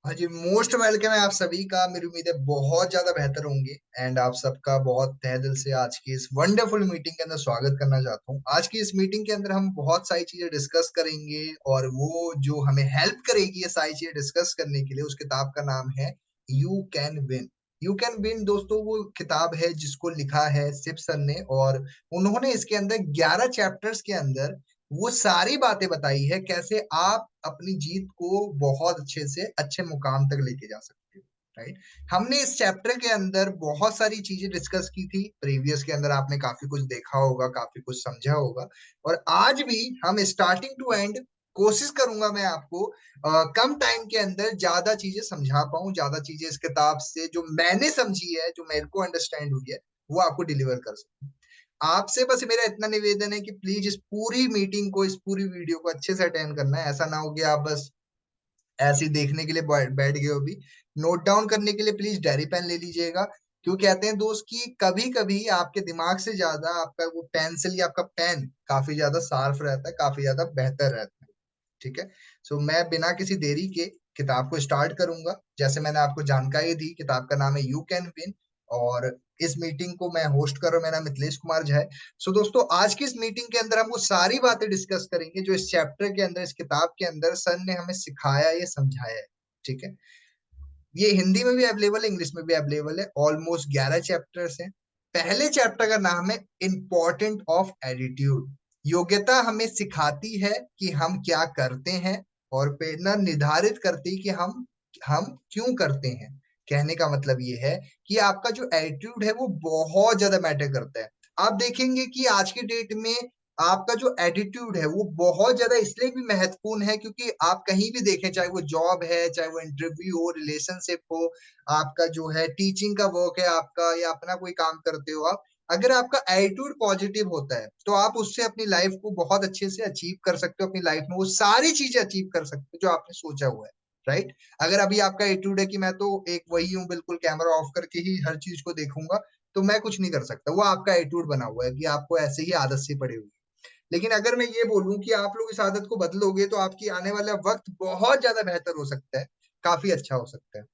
हाँ जी, most welcome है आप सभी का। मेरी उम्मीद है बहुत ज्यादा बेहतर होंगे। एंड आप सबका बहुत तहे दिल से आज की इस वंडरफुल मीटिंग के अंदर स्वागत करना चाहता हूँ। आज की इस मीटिंग के अंदर हम बहुत सारी चीजें डिस्कस करेंगे, और वो जो हमें हेल्प करेगी ये सारी चीजें डिस्कस करने के लिए, उस किताब का नाम है you can win. You can win दोस्तों वो किताब है जिसको लिखा है सिप सर ने, और उन्होंने इसके अंदर 11 चैप्टर्स के अंदर वो सारी बातें बताई है कैसे आप अपनी जीत को बहुत अच्छे से अच्छे मुकाम तक लेके जा सकते हो। राइट। हमने इस चैप्टर के अंदर बहुत सारी चीजें डिस्कस की थी। प्रीवियस के अंदर आपने काफी कुछ देखा होगा, काफी कुछ समझा होगा। और आज भी हम स्टार्टिंग टू एंड कोशिश करूंगा मैं आपको कम टाइम के अंदर ज्यादा चीजें समझा पाऊं, ज्यादा चीजें इस किताब से जो मैंने समझी है, जो मेरे को अंडरस्टैंड हुई है, वो आपको डिलीवर कर सकूं। आपसे बस मेरा इतना निवेदन है कि प्लीज इस पूरी मीटिंग को, इस पूरी वीडियो को अच्छे से अटेंड करना है। ऐसा ना हो कि आप बस ऐसे ही देखने के लिए बैठ गए हो। भी नोट डाउन करने के लिए प्लीज डायरी पेन ले लीजिएगा। क्यों कहते हैं दोस्त कि कभी कभी आपके दिमाग से ज्यादा आपका वो पेंसिल या आपका पेन काफी ज्यादा शार्प रहता है, काफी ज्यादा बेहतर रहता है। ठीक है। सो मैं बिना किसी देरी के किताब को स्टार्ट करूंगा। जैसे मैंने आपको जानकारी दी, किताब का नाम है यू कैन विन, और इस मीटिंग को मैं होस्ट कर रहा हूं। मेरा नाम मिथिलेश कुमार झा है। सो दोस्तों, आज की इस मीटिंग के अंदर हम वो सारी बातें डिस्कस करेंगे जो इस चैप्टर के अंदर, इस किताब के अंदर सर ने हमें सिखाया, ये समझाया है। ठीक है। ये हिंदी में भी अवेलेबल है, इंग्लिश में भी अवेलेबल है। ऑलमोस्ट 11 चैप्टर्स हैं। पहले चैप्टर का नाम है इम्पोर्टेंट ऑफ एटीट्यूड। योग्यता हमें सिखाती है कि हम क्या करते हैं, और प्रेरणा निर्धारित करती है कि हम क्यों करते हैं। कहने का मतलब ये है कि आपका जो एटीट्यूड है वो बहुत ज्यादा मैटर करता है। आप देखेंगे कि आज की डेट में आपका जो एटीट्यूड है वो बहुत ज्यादा इसलिए भी महत्वपूर्ण है, क्योंकि आप कहीं भी देखें, चाहे वो जॉब है, चाहे वो इंटरव्यू हो, रिलेशनशिप हो, आपका जो है टीचिंग का वर्क है आपका, या अपना कोई काम करते हो आप, अगर आपका एटीट्यूड पॉजिटिव होता है तो आप उससे अपनी लाइफ को बहुत अच्छे से अचीव कर सकते हो। अपनी लाइफ में वो सारी चीजें अचीव कर सकते हो जो आपने सोचा हुआ है। राइट। अगर अभी आपका एटीट्यूड है कि मैं तो एक वही हूँ, बिल्कुल कैमरा ऑफ करके ही हर चीज को देखूंगा, तो मैं कुछ नहीं कर सकता। वो आपका एटीट्यूड बना हुआ है कि आपको ऐसे ही आदत से पड़ी हुई है। लेकिन अगर मैं ये बोलूं कि आप लोग इस आदत को बदलोगे तो आपकी आने वाला वक्त बहुत ज्यादा बेहतर हो सकता है, काफी अच्छा हो सकता है।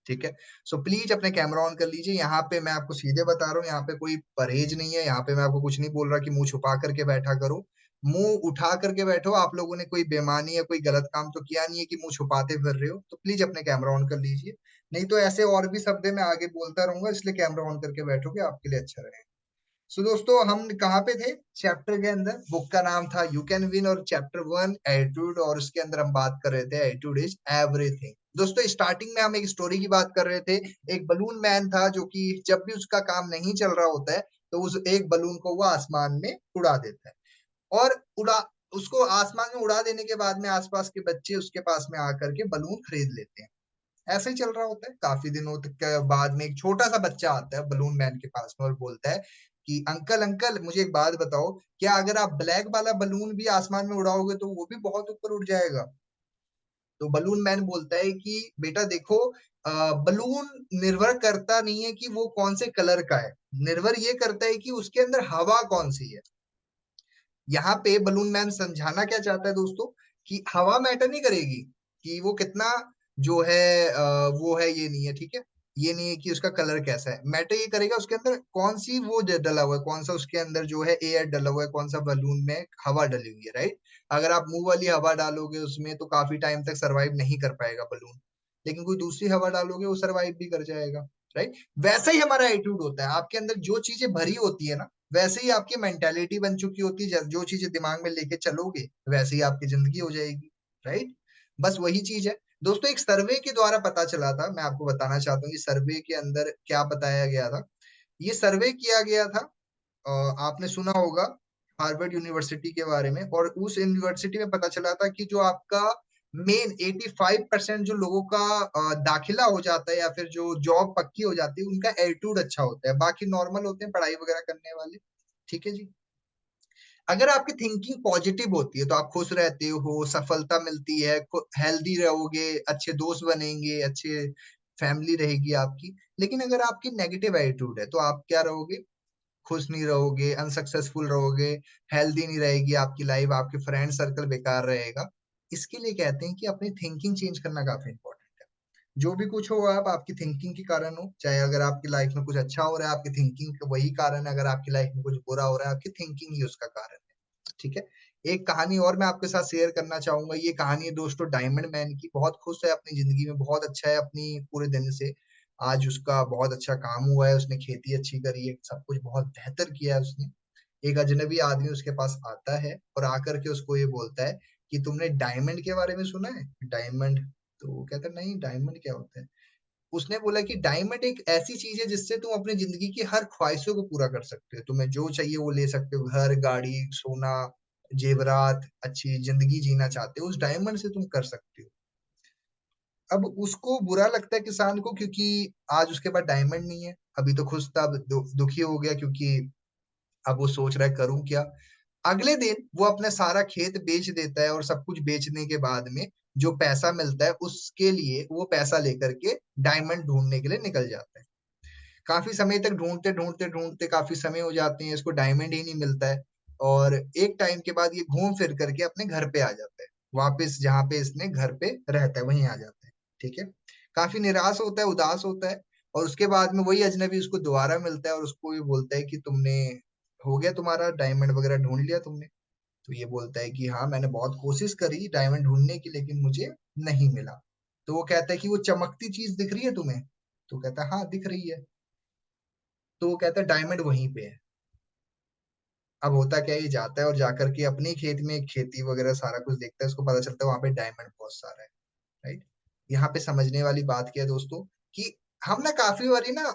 ठीक है। सो प्लीज अपने कैमरा ऑन कर लीजिए। यहाँ पे मैं आपको सीधे बता रहा हूँ, यहाँ पे कोई परहेज नहीं है। यहाँ पे मैं आपको कुछ नहीं बोल रहा कि मुंह छुपा करके बैठा करो। मुंह उठा करके बैठो। आप लोगों ने कोई बेईमानी या कोई गलत काम तो किया नहीं है कि मुंह छुपाते फिर रहे हो। तो प्लीज अपने कैमरा ऑन कर लीजिए। नहीं तो ऐसे और भी शब्द मैं आगे बोलता रहूंगा, इसलिए कैमरा ऑन करके बैठोगे, आपके लिए अच्छा रहेगा। सो दोस्तों, हम कहाँ पे थे चैप्टर के अंदर? बुक का नाम था यू कैन विन, और चैप्टर 1 एटीट्यूड, और उसके अंदर हम बात कर रहे थे एटीट्यूड इज एवरीथिंग। दोस्तों, स्टार्टिंग में हम एक स्टोरी की बात कर रहे थे। एक बलून मैन था जो कि जब भी उसका काम नहीं चल रहा होता है तो उस एक बलून को वो आसमान में उड़ा देता है। और उड़ा उसको आसमान में उड़ा देने के बाद में आसपास के बच्चे उसके पास में आकर के बलून खरीद लेते हैं। ऐसे ही चल रहा होता है। काफी दिनों तक के बाद में एक छोटा सा बच्चा आता है बलून मैन के पास में और बोलता है कि अंकल अंकल, मुझे एक बात बताओ, क्या अगर आप ब्लैक वाला बलून भी आसमान में उड़ाओगे तो वो भी बहुत ऊपर उड़ जाएगा? तो बलून मैन बोलता है कि बेटा देखो, बलून निर्भर करता नहीं है कि वो कौन से कलर का है, निर्भर ये करता है कि उसके अंदर हवा कौन सी है। यहाँ पे बलून मैन समझाना क्या चाहता है दोस्तों, कि हवा मैटर नहीं करेगी कि वो कितना जो है वो है, ये नहीं है। ठीक है। ये नहीं है कि उसका कलर कैसा है, मैटर ये करेगा उसके अंदर कौन सी वो डला हुआ है, कौन सा उसके अंदर जो है एयर डला हुआ है, कौन सा बलून में हवा डली हुई है। राइट। अगर आप मुंह वाली हवा डालोगे उसमें तो काफी टाइम तक सरवाइव नहीं कर पाएगा बलून। लेकिन कोई दूसरी हवा डालोगे वो सरवाइव भी कर जाएगा। राइट। वैसा ही हमारा एटीट्यूड होता है। आपके अंदर जो चीजें भरी होती है ना, वैसे ही आपकी मेंटेलिटी बन चुकी होती है। जो चीजें दिमाग में लेके चलोगे वैसे ही आपकी जिंदगी हो जाएगी। राइट। बस वही चीज है दोस्तों। एक सर्वे के द्वारा पता चला था, मैं आपको बताना चाहता हूँ कि सर्वे के अंदर क्या बताया गया था। ये सर्वे किया गया था, आपने सुना होगा हार्वर्ड यूनिवर्सिटी के बारे में। और उस यूनिवर्सिटी में पता चला था कि जो आपका मेन 85% जो लोगों का दाखिला हो जाता है या फिर जो जॉब पक्की हो जाती है, उनका एटीट्यूड अच्छा होता है। बाकी नॉर्मल होते हैं पढ़ाई वगैरह करने वाले। ठीक है जी। अगर आपकी थिंकिंग पॉजिटिव होती है तो आप खुश रहते हो, सफलता मिलती है, हेल्दी रहोगे, अच्छे दोस्त बनेंगे, अच्छे फैमिली रहेगी आपकी। लेकिन अगर आपकी नेगेटिव एटीट्यूड है तो आप क्या रहोगे? खुश नहीं रहोगे, अनसक्सेसफुल रहोगे, हेल्दी नहीं रहेगी आपकी लाइफ, आपके फ्रेंड सर्कल बेकार रहेगा। इसके लिए कहते हैं कि अपनी थिंकिंग चेंज करना काफी इंपॉर्टेंट है। जो भी कुछ हो आप आपकी थिंकिंग के कारण हो, चाहे अगर आपकी लाइफ में कुछ अच्छा हो रहा है आपकी थिंकिंग का वही कारण है, अगर आपकी लाइफ में कुछ बुरा हो रहा है आपकी थिंकिंग ही उसका कारण है। ठीक है। एक कहानी और मैं आपके साथ शेयर करना चाहूंगा। ये कहानी है दोस्तों डायमंड मैन की। बहुत खुश है अपनी जिंदगी में, बहुत अच्छा है अपनी पूरे दिन से। आज उसका बहुत अच्छा काम हुआ है, उसने खेती अच्छी करी है, सब कुछ बहुत बेहतर किया है उसने। एक अजनबी आदमी उसके पास आता है और आकर के उसको ये बोलता है कि तुमने डायमंड के बारे में सुना है? डायमंड। तो वो कहता है नहीं, डायमंड क्या होता है? उसने बोला कि डायमंड एक ऐसी चीज है जिससे तुम अपनी जिंदगी की हर ख्वाहिशों को पूरा कर सकते हो। तुम्हें जो चाहिए वो ले सकते हो, घर, गाड़ी, सोना, जेवरात, अच्छी जिंदगी जीना चाहते हो उस डायमंड से तुम कर सकते हो। अब उसको बुरा लगता है किसान को, क्योंकि आज उसके पास डायमंड नहीं है। अभी तो खुश था, अब दुखी हो गया, क्योंकि अब वो सोच रहा है करूं क्या। अगले दिन वो अपने सारा खेत बेच देता है और सब कुछ बेचने के बाद में जो पैसा मिलता है उसके लिए वो पैसा लेकर के डायमंड ढूंढने के लिए निकल जाता है। काफी समय तक ढूंढते ढूंढते ढूंढते काफी समय हो जाते हैं, इसको डायमंड ही नहीं मिलता है। और एक टाइम के बाद ये घूम फिर करके अपने घर पे आ जाता है, वापस जहाँ पे इसने घर पे रहता है वहीं आ जाता है। ठीक है। काफी निराश होता है, उदास होता है। और उसके बाद में वही अजनबी उसको दोबारा मिलता है और उसको ये बोलता है कि तुमने, हो गया तुम्हारा डायमंड वगैरह ढूंढ लिया तुमने? तो ये बोलता है कि हाँ मैंने बहुत कोशिश करी डायमंड ढूंढने की लेकिन मुझे नहीं मिला। तो वो कहता है कि वो चमकती चीज दिख रही है तुम्हें? तो कहता है हाँ दिख रही है। तो वो कहता है डायमंड वहीं पे है। अब होता क्या है, ये जाता है और जाकर के अपने ही खेत में खेती वगैरह सारा कुछ देखता है, उसको पता चलता है वहां पे डायमंड बहुत सारा है। राइट। यहाँ पे समझने वाली बात क्या है दोस्तों, कि हम ना काफी बारी ना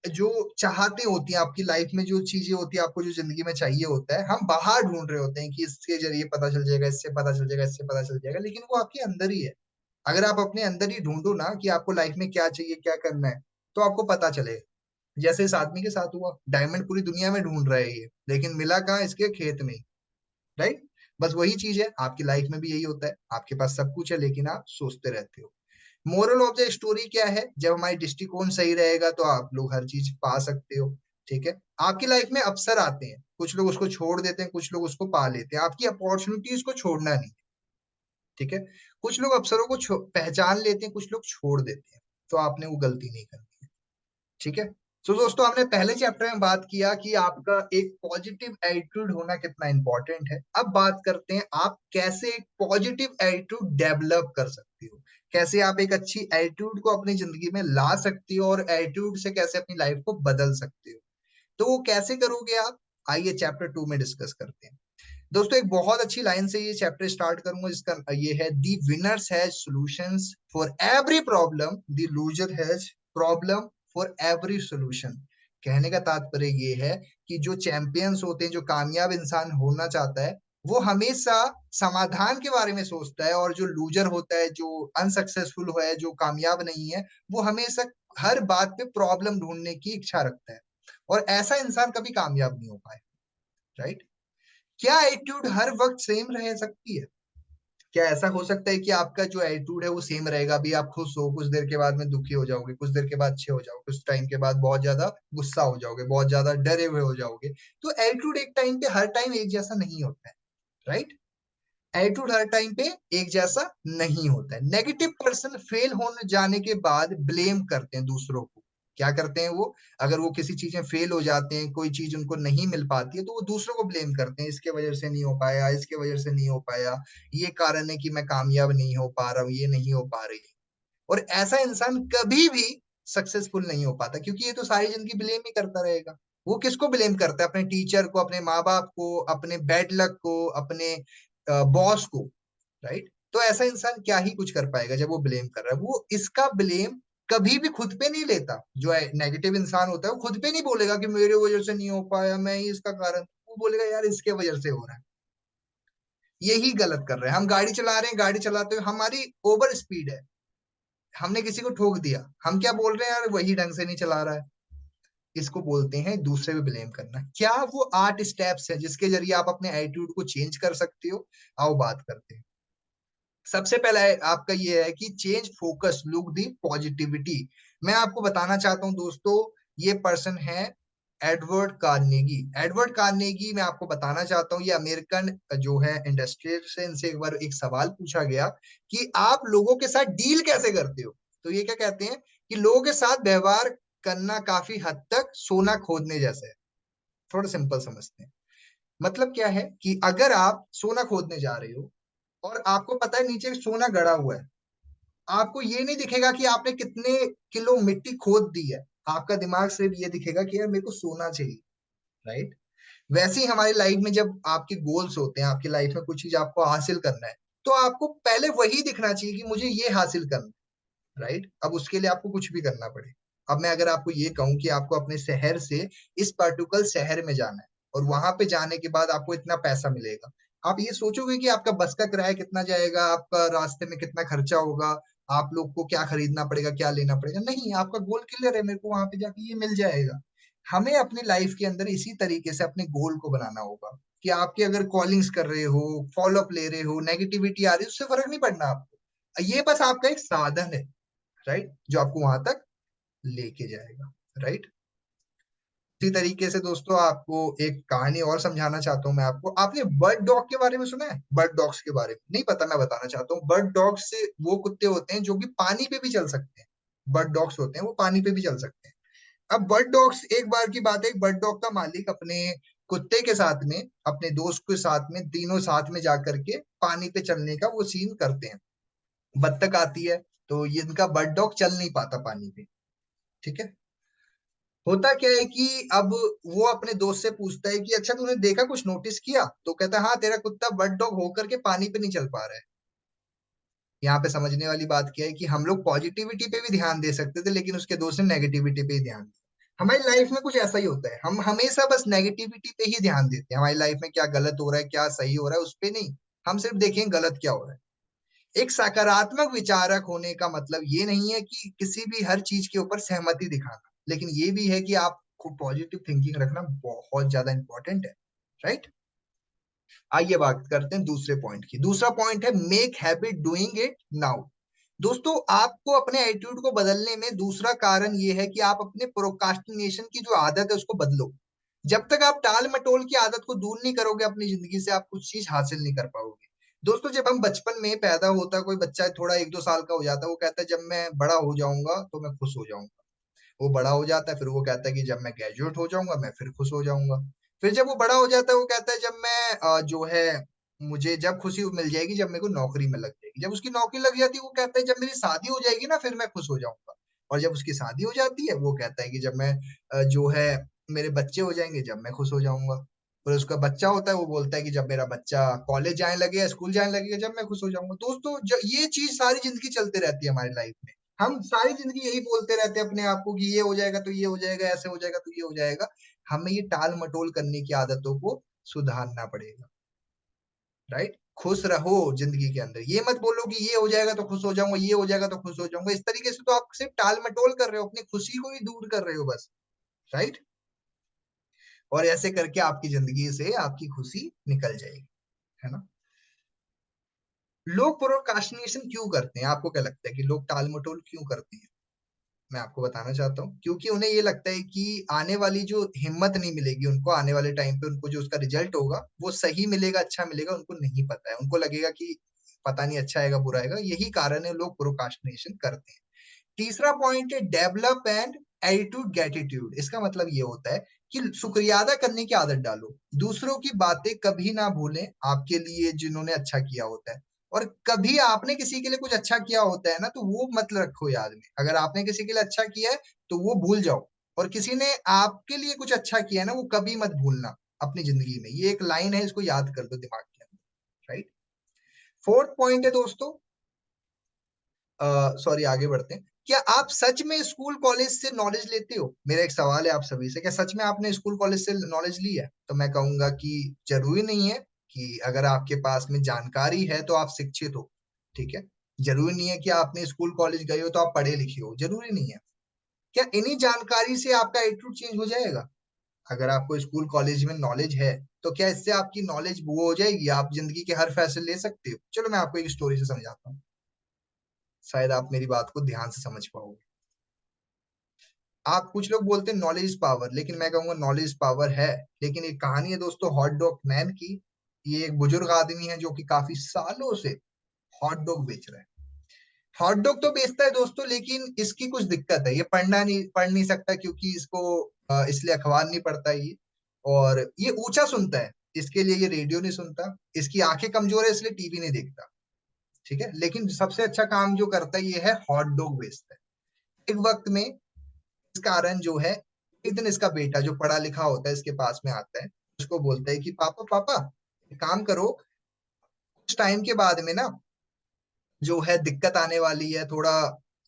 जो चाहते होती हैं आपकी लाइफ में, जो चीजें होती है आपको जो जिंदगी में चाहिए होता है, हम बाहर ढूंढ रहे होते हैं कि इसके जरिए पता चल जाएगा, इससे पता चल जाएगा, इससे पता चल जाएगा, लेकिन वो आपके अंदर ही है। अगर आप अपने अंदर ही ढूंढो ना कि आपको लाइफ में क्या चाहिए, क्या करना है, तो आपको पता चलेगा। जैसे इस आदमी के साथ हुआ, डायमंड पूरी दुनिया में ढूंढ रहा है ये, लेकिन मिला कहाँ, इसके खेत में ही। राइट। बस वही चीज है, आपकी लाइफ में भी यही होता है, आपके पास सब कुछ है लेकिन आप सोचते रहते हो। मोरल ऑफ द स्टोरी क्या है, जब हमारी दृष्टिकोण सही रहेगा तो आप लोग हर चीज पा सकते हो। ठीक है। आपकी लाइफ में अवसर आते हैं, कुछ लोग उसको छोड़ देते हैं, कुछ लोग उसको पा लेते हैं, आपकी अपॉर्चुनिटीज को छोड़ना नहीं। ठीक है। कुछ लोग अवसरों को पहचान लेते हैं, कुछ लोग छोड़ देते हैं, तो आपने वो गलती नहीं करनी है। ठीक है। तो दोस्तों हमने पहले चैप्टर में बात किया कि आपका एक पॉजिटिव एटीट्यूड होना कितना इंपॉर्टेंट है। अब बात करते हैं आप कैसे एक पॉजिटिव एटीट्यूड डेवलप कर सकते हो, कैसे आप एक अच्छी एटीट्यूड को अपनी जिंदगी में ला सकते हो और एटीट्यूड से कैसे अपनी लाइफ को बदल सकते हो। तो वो कैसे करोगे आप, आइए चैप्टर 2 में डिस्कस करते हैं। दोस्तों एक बहुत अच्छी लाइन से ये चैप्टर स्टार्ट करूंगा, जिसका ये है, the winners has solutions for every problem, the loser has problem for every solution. कहने का तात्पर्य ये है कि जो चैंपियंस होते हैं, जो कामयाब इंसान होना चाहता है, वो हमेशा समाधान के बारे में सोचता है, और जो लूजर होता है, जो अनसक्सेसफुल है, जो कामयाब नहीं है, वो हमेशा हर बात पे प्रॉब्लम ढूंढने की इच्छा रखता है। और ऐसा इंसान कभी कामयाब नहीं हो पाए। राइट। क्या एटीट्यूड हर वक्त सेम रह सकती है? क्या ऐसा हो सकता है कि आपका जो एटीट्यूड है वो सेम रहेगा, अभी आप खुश हो, कुछ देर के बाद में दुखी हो जाओगे, कुछ देर के बाद अच्छे हो जाओगे, कुछ टाइम के बाद बहुत ज्यादा गुस्सा हो जाओगे, बहुत ज्यादा डरे हुए हो जाओगे? तो एटीट्यूड एक टाइम पे हर टाइम एक जैसा नहीं होता है। राइट। एटीट्यूड हर टाइम पे एक जैसा नहीं होता है। नेगेटिव पर्सन फेल होने जाने के बाद ब्लेम करते हैं दूसरों को। क्या करते हैं वो, अगर वो किसी चीज में फेल हो जाते हैं, कोई चीज उनको नहीं मिल पाती है, तो वो दूसरों को ब्लेम करते हैं, इसके वजह से नहीं हो पाया, इसके वजह से नहीं हो पाया, ये कारण है कि मैं कामयाब नहीं हो पा रहा हूँ, ये नहीं हो पा रही। और ऐसा इंसान कभी भी सक्सेसफुल नहीं हो पाता, क्योंकि ये तो सारी जिंदगी ब्लेम ही करता रहेगा। वो किसको ब्लेम करता है? अपने टीचर को, अपने माँ बाप को, अपने बैड लक को, अपने बॉस को। राइट। तो ऐसा इंसान क्या ही कुछ कर पाएगा जब वो ब्लेम कर रहा है? वो इसका ब्लेम कभी भी खुद पे नहीं लेता। जो नेगेटिव इंसान होता है वो खुद पे नहीं बोलेगा कि मेरे वजह से नहीं हो पाया, मैं ही इसका कारण। वो बोलेगा यार इसके वजह से हो रहा है। यही गलत कर रहे हैं। हम गाड़ी चला रहे हैं, गाड़ी चलाते हुए हमारी ओवर स्पीड है, हमने किसी को ठोक दिया, हम क्या बोल रहे हैं, यार वही ढंग से नहीं चला रहा है। इसको बोलते हैं दूसरे पे ब्लेम करना। क्या वो 8 स्टेप्स है जिसके जरिए आप अपने एटीट्यूड को चेंज कर सकते हो? आओ बात करते हैं। सबसे पहला है आपका ये है कि चेंज फोकस, लुक दी पॉजिटिविटी। मैं आपको बताना चाहता हूं दोस्तों, ये पर्सन है एडवर्ड कार्नेगी। एडवर्ड कार्नेगी, मैं आपको बताना चाहता हूँ, ये अमेरिकन जो है इंडस्ट्रियल से, इनसे एक बार एक सवाल पूछा गया कि आप लोगों के साथ डील कैसे करते हो? तो ये क्या कहते हैं कि लोगों के साथ व्यवहार करना काफी हद तक सोना खोदने जैसा है। थोड़ा सिंपल समझते हैं। मतलब क्या है कि अगर आप सोना खोदने जा रहे हो और आपको पता है नीचे सोना गड़ा हुआ है, आपको ये नहीं दिखेगा कि आपने कितने किलो मिट्टी खोद दी है। आपका दिमाग सिर्फ ये दिखेगा कि यार मेरे को सोना चाहिए, राइट। वैसे ही हमारी लाइफ में जब आपके गोल्स होते हैं, आपकी लाइफ में कुछ चीज आपको हासिल करना है, तो आपको पहले वही दिखना चाहिए कि मुझे ये हासिल करना है, राइट। अब उसके लिए आपको कुछ भी करना पड़े। अब मैं अगर आपको ये कहूं कि आपको अपने शहर से इस पर्टिकुलर शहर में जाना है और वहां पे जाने के बाद आपको इतना पैसा मिलेगा, आप ये सोचोगे कि आपका बस का किराया कितना जाएगा, आपका रास्ते में कितना खर्चा होगा, आप लोग को क्या खरीदना पड़ेगा, क्या लेना पड़ेगा? नहीं, आपका गोल क्लियर है, मेरे को वहां पे जाके ये मिल जाएगा। हमें अपनी लाइफ के अंदर इसी तरीके से अपने गोल को बनाना होगा कि आपके अगर कॉलिंग्स कर रहे हो, फॉलो अप ले रहे हो, नेगेटिविटी आ रही है, उससे फर्क नहीं पड़ना आपको। ये बस आपका एक साधन है, राइट, जो आपको वहां तक लेके जाएगा, राइट। इसी तरीके से दोस्तों आपको एक कहानी और समझाना चाहता हूँ मैं आपको। आपने बर्ड डॉग के बारे में सुना है? बर्ड डॉग्स के बारे में नहीं पता, मैं बताना चाहता हूँ। बर्ड डॉग्स से वो कुत्ते होते हैं जो कि पानी पे भी चल सकते हैं। बर्ड डॉग्स होते हैं वो पानी पे भी चल सकते हैं। अब बर्ड डॉग्स, एक बार की बात है, एक बर्ड डॉग का मालिक अपने कुत्ते के साथ में, अपने दोस्त के साथ में, तीनों साथ में जाकर के पानी पे चलने का वो सीन करते हैं। बत्तख आती है तो ये इनका बर्ड डॉग चल नहीं पाता पानी पे, ठीक है। होता क्या है कि अब वो अपने दोस्त से पूछता है कि अच्छा तूने देखा, कुछ नोटिस किया? तो कहता है हाँ, तेरा कुत्ता बर्ड डॉग होकर के पानी पे नहीं चल पा रहा है। यहाँ पे समझने वाली बात क्या है कि हम लोग पॉजिटिविटी पे भी ध्यान दे सकते थे, लेकिन उसके दोस्त ने नेगेटिविटी पे ही ध्यान दिया। हमारी लाइफ में कुछ ऐसा ही होता है, हम हमेशा बस नेगेटिविटी पे ही ध्यान देते हैं। हमारी लाइफ में क्या गलत हो रहा है, क्या सही हो रहा है, उस पे नहीं। हम सिर्फ देखें गलत क्या हो रहा है। एक सकारात्मक विचारक होने का मतलब ये नहीं है कि किसी भी हर चीज के ऊपर सहमति दिखाना, लेकिन ये भी है कि आपको पॉजिटिव थिंकिंग रखना बहुत ज्यादा इंपॉर्टेंट है, राइट। आइए बात करते हैं दूसरे पॉइंट की। दूसरा पॉइंट है make habit doing it now. दोस्तों, आपको अपने एटीट्यूड को बदलने में दूसरा कारण ये है कि आप अपने प्रोकास्टिनेशन की जो आदत है उसको बदलो। जब तक आप टाल मटोल की आदत को दूर नहीं करोगे अपनी जिंदगी से, आप कुछ चीज हासिल नहीं कर पाओगे। दोस्तों, जब हम बचपन में पैदा होता है, कोई बच्चा थोड़ा 1-2 साल का हो जाता है, वो कहता है जब मैं बड़ा हो जाऊंगा तो मैं खुश हो जाऊंगा। वो बड़ा हो जाता है, फिर वो कहता है कि जब मैं ग्रेजुएट हो जाऊंगा मैं फिर खुश हो जाऊंगा। फिर जब वो बड़ा हो जाता है वो कहता है जब मैं जो है, मुझे जब खुशी मिल जाएगी जब मेरे को नौकरी में लग जाएगी। जब उसकी नौकरी लग जाती है वो कहता है जब मेरी शादी हो जाएगी ना फिर मैं खुश हो जाऊंगा। और जब उसकी शादी हो जाती है वो कहता है कि जब मैं जो है, मेरे बच्चे हो जाएंगे जब मैं खुश हो जाऊंगा। फिर उसका बच्चा होता है, वो बोलता है कि जब मेरा बच्चा कॉलेज जाने लगेगा, स्कूल जाने लगेगा, जब मैं खुश हो जाऊंगा। दोस्तों, ये चीज सारी जिंदगी चलते रहती है हमारी लाइफ में। हम सारी जिंदगी यही बोलते रहते हैं अपने आप को कि ये हो जाएगा तो ये हो जाएगा, ऐसे हो जाएगा तो ये हो जाएगा। हमें ये टाल मटोल करने की आदतों को सुधारना पड़ेगा, राइट। खुश रहो जिंदगी के अंदर, ये मत बोलो कि ये हो जाएगा तो खुश हो जाऊंगा, ये हो जाएगा तो खुश हो जाऊंगा। इस तरीके से तो आप सिर्फ टाल मटोल कर रहे हो, अपनी खुशी को ही दूर कर रहे हो बस, राइट। और ऐसे करके आपकी जिंदगी से आपकी खुशी निकल जाएगी, है ना। लोग प्रोक्रास्टिनेशन क्यों करते हैं? आपको क्या लगता है कि लोग टाल मटोल क्यों करते हैं? मैं आपको बताना चाहता हूँ, क्योंकि उन्हें ये लगता है कि आने वाली जो हिम्मत नहीं मिलेगी उनको, आने वाले टाइम पे उनको जो उसका रिजल्ट होगा वो सही मिलेगा, अच्छा मिलेगा, उनको नहीं पता है। उनको लगेगा कि पता नहीं अच्छा आएगा बुरा आएगा। यही कारण है लोग प्रोक्रास्टिनेशन करते हैं। तीसरा पॉइंट है डेवलप एंड एटीट्यूड गैटिट्यूड। इसका मतलब ये होता है कि शुक्रिया अदा करने की आदत डालो। दूसरों की बातें कभी ना भूलें आपके लिए जिन्होंने अच्छा किया होता है। और कभी आपने किसी के लिए कुछ अच्छा किया होता है ना, तो वो मत रखो याद में। अगर आपने किसी के लिए अच्छा किया है तो वो भूल जाओ। और किसी ने आपके लिए कुछ अच्छा किया है ना, वो कभी मत भूलना अपनी जिंदगी में। ये एक लाइन है, इसको याद कर दो दिमाग के अंदर, राइट। फोर्थ पॉइंट है दोस्तों, सॉरी, आगे बढ़ते हैं। क्या आप सच में स्कूल कॉलेज से नॉलेज लेते हो? मेरा एक सवाल है आप सभी से, क्या सच में आपने स्कूल कॉलेज से नॉलेज ली है? तो मैं कहूंगा कि जरूरी नहीं है कि अगर आपके पास में जानकारी है तो आप शिक्षित हो, ठीक है। जरूरी नहीं है कि आपने स्कूल कॉलेज गए हो तो आप पढ़े लिखे हो, जरूरी नहीं है। क्या इन्हीं जानकारी से आपका एटीट्यूड चेंज हो जाएगा? अगर आपको स्कूल कॉलेज में नॉलेज है तो क्या इससे आपकी नॉलेज वो हो जाएगी, आप जिंदगी के हर फैसले ले सकते हो? चलो मैं आपको एक स्टोरी से समझाता हूँ, शायद आप मेरी बात को ध्यान से समझ पाओगे। आप, कुछ लोग बोलते हैं नॉलेज इज पावर, लेकिन मैं कहूंगा नॉलेज पावर है। लेकिन एक कहानी है दोस्तों हॉट डॉग मैन की। ये एक बुजुर्ग आदमी है जो कि काफी सालों से हॉट डॉग बेच रहा है। हॉट डॉग तो बेचता है दोस्तों, लेकिन इसकी कुछ दिक्कत है, ये पढ़ नहीं सकता क्योंकि इसको इसलिए अखबार नहीं पढ़ता ये। और ये ऊंचा सुनता है, इसके लिए ये रेडियो नहीं सुनता। इसकी आंखें कमजोर है इसलिए टीवी नहीं देखता। ठीक है, लेकिन सबसे अच्छा काम जो करता है ये है हॉट डॉग बेचता है। एक वक्त में इस कारण जो है, एक दिन इसका बेटा जो पढ़ा लिखा होता है इसके पास में आता है, उसको बोलता है कि पापा पापा एक काम करो, कुछ टाइम के बाद में ना जो है दिक्कत आने वाली है, थोड़ा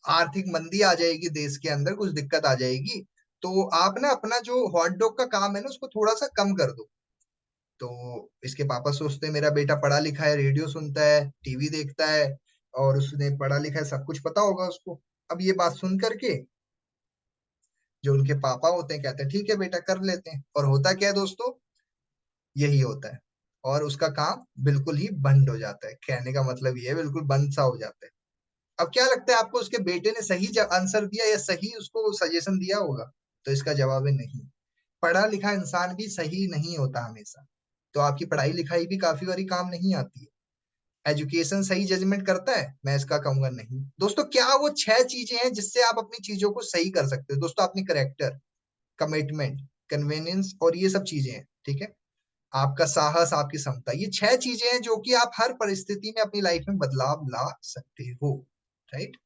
आर्थिक मंदी आ जाएगी, देश के अंदर कुछ दिक्कत आ जाएगी। तो आप ना अपना जो हॉट डॉग का काम है ना उसको थोड़ा सा कम कर दो। तो इसके पापा सोचते हैं मेरा बेटा पढ़ा लिखा है, रेडियो सुनता है, टीवी देखता है, और उसने पढ़ा लिखा है, सब कुछ पता होगा उसको। अब ये बात सुन करके जो उनके पापा होते हैं कहते हैं ठीक है बेटा कर लेते हैं। और होता क्या है दोस्तों, यही होता है। और उसका काम बिल्कुल ही बंद हो जाता है, कहने का मतलब ये है बिल्कुल बंद सा हो जाता है। अब क्या लगता है आपको, उसके बेटे ने सही आंसर दिया या सही उसको सजेशन दिया होगा? तो इसका जवाब है नहीं। पढ़ा लिखा इंसान भी सही नहीं होता हमेशा। तो आपकी पढ़ाई लिखाई भी काफी बारी काम नहीं आती है। एजुकेशन सही जजमेंट करता है? मैं इसका कहूंगा नहीं दोस्तों। क्या वो 6 चीजें हैं जिससे आप अपनी चीजों को सही कर सकते हो दोस्तों? अपनी करेक्टर, कमिटमेंट, कन्वीनियंस और ये सब चीजें हैं। ठीक है, आपका साहस, आपकी क्षमता, ये 6 चीजें हैं जो कि आप हर परिस्थिति में अपनी लाइफ में बदलाव ला सकते हो। राइट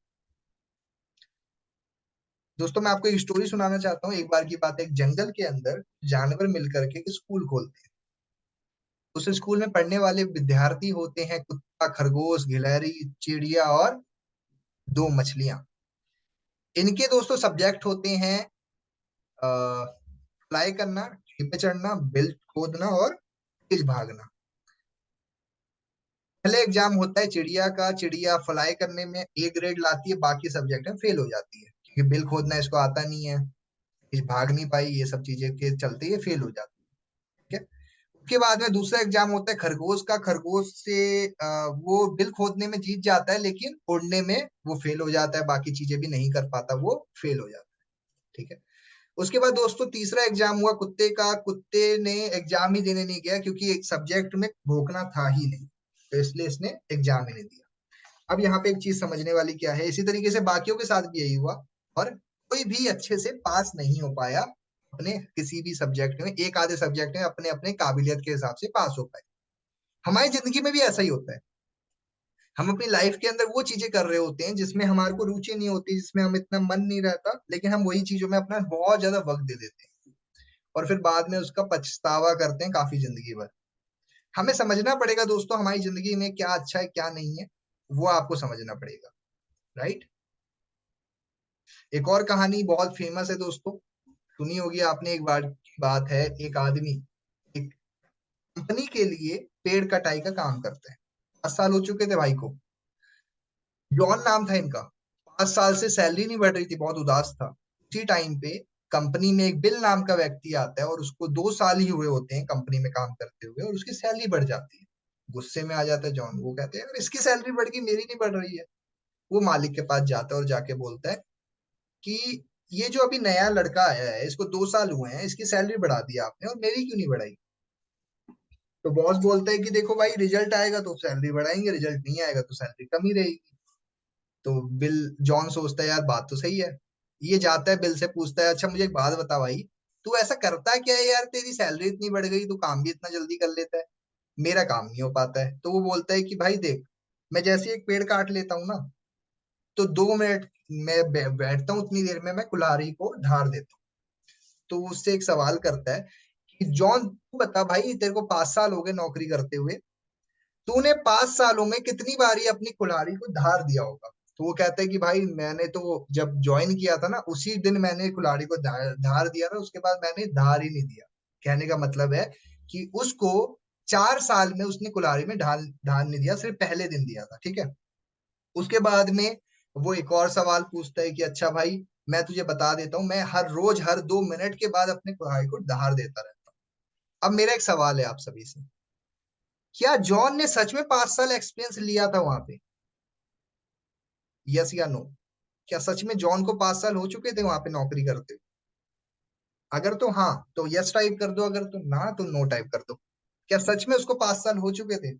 दोस्तों, मैं आपको एक स्टोरी सुनाना चाहता हूँ। एक बार की बात है, एक जंगल के अंदर जानवर मिलकर के एक स्कूल खोलते हैं। उस स्कूल में पढ़ने वाले विद्यार्थी होते हैं कुत्ता, खरगोश, गिलहरी, चिड़िया और 2 मछलियां। इनके दोस्तों सब्जेक्ट होते हैं फ्लाई करना, ट्री पे चढ़ना, बिल खोदना और तेज भागना। पहले एग्जाम होता है चिड़िया का। चिड़िया फ्लाई करने में A ग्रेड लाती है, बाकी सब्जेक्ट में फेल हो जाती है क्योंकि बिल खोदना इसको आता नहीं है, इस भाग नहीं पाई, ये सब चीजें के चलते ये फेल हो जाती है। ठीक है, उसके बाद में दूसरा एग्जाम होता है खरगोश का। खरगोश से वो बिल खोदने में जीत जाता है, लेकिन उड़ने में वो फेल हो जाता है, बाकी चीजें भी नहीं कर पाता, वो फेल हो जाता है। ठीक है, उसके बाद दोस्तों तीसरा एग्जाम हुआ कुत्ते का। कुत्ते ने एग्जाम ही देने नहीं गया क्योंकि एक सब्जेक्ट में भोंकना था ही नहीं, तो इसलिए इसने एग्जाम ही नहीं दिया। अब यहाँ पे एक चीज समझने वाली क्या है, इसी तरीके से बाकियों के साथ भी यही हुआ। और कोई भी अच्छे से पास नहीं हो पाया अपने किसी भी सब्जेक्ट में। एक आधे सब्जेक्ट में अपने अपने काबिलियत के हिसाब से पास हो पाए। हमारी जिंदगी में भी ऐसा ही होता है। हम अपनी लाइफ के अंदर वो चीजें कर रहे होते हैं जिसमें हमारे को रुचि नहीं होती, जिसमें हम इतना मन नहीं रहता, लेकिन हम वही चीजों में अपना बहुत ज्यादा वक्त दे देते हैं और फिर बाद में उसका पछतावा करते हैं काफी जिंदगी भर। हमें समझना पड़ेगा दोस्तों हमारी जिंदगी में क्या अच्छा है क्या नहीं है, वो आपको समझना पड़ेगा। राइट, एक और कहानी बहुत फेमस है दोस्तों, सुनी होगी आपने। एक बार की बात है, एक आदमी एक कंपनी के लिए पेड़ कटाई का काम करता है। 5 साल हो चुके थे भाई को। जॉन नाम था इनका। 5 साल से सैलरी नहीं बढ़ रही थी, बहुत उदास था। उसी टाइम पे कंपनी में एक बिल नाम का व्यक्ति आता है और उसको 2 साल ही हुए होते हैं कंपनी में काम करते हुए, और उसकी सैलरी बढ़ जाती है। गुस्से में आ जाता है जॉन, वो कहते हैं यार इसकी सैलरी बढ़ गई, मेरी नहीं बढ़ रही है। वो मालिक के पास जाता है और जाके बोलता है कि ये जो अभी नया लड़का आया है, इसको 2 साल हुए हैं, इसकी सैलरी बढ़ा दी आपने और मेरी क्यों नहीं बढ़ाई? तो बॉस बोलता है कि देखो भाई, रिजल्ट आएगा तो सैलरी बढ़ाएंगे, रिजल्ट नहीं आएगा तो सैलरी कम ही रहेगी। तो बिल जॉन सोचता है यार बात तो सही है। ये जाता है बिल से पूछता है अच्छा मुझे एक बात बता भाई, तू ऐसा करता क्या है यार, तेरी सैलरी इतनी बढ़ गई, तू काम भी इतना जल्दी कर लेता है, मेरा काम नहीं हो पाता है। तो वो बोलता है कि भाई देख, मैं जैसे एक पेड़ काट लेता हूँ ना, तो 2 मिनट मैं बैठता हूँ, उतनी देर में मैं कुल्हाड़ी को ढार देता हूँ। तो वो उससे एक सवाल करता है कि जॉन तू बता भाई, तेरे को 5 साल हो गए नौकरी करते हुए, तूने 5 सालों में कितनी बारी अपनी कुल्हाड़ी को धार दिया होगा? तो वो कहता है कि भाई मैंने तो जब ज्वाइन किया था ना उसी दिन मैंने कुल्हाड़ी को धार दिया था, उसके बाद मैंने धार ही नहीं दिया। कहने का मतलब है कि उसको 4 साल में उसने कुल्हाड़ी में ढाल धार नहीं दिया, सिर्फ पहले दिन दिया था। ठीक है, उसके बाद में वो एक और सवाल पूछता है कि अच्छा भाई, मैं तुझे बता देता हूँ, मैं हर रोज हर 2 मिनट के बाद अपने कुल्हाड़ी को धार देता रहता हूँ। अब मेरा एक सवाल है आप सभी से, क्या जॉन ने सच में 5 साल एक्सपीरियंस लिया था वहां पे? यस या नो? क्या सच में जॉन को 5 साल हो चुके थे वहां पे नौकरी करते हुए? अगर तो हाँ तो यस टाइप कर दो, अगर तो ना तो नो टाइप कर दो। क्या सच में उसको 5 साल हो चुके थे?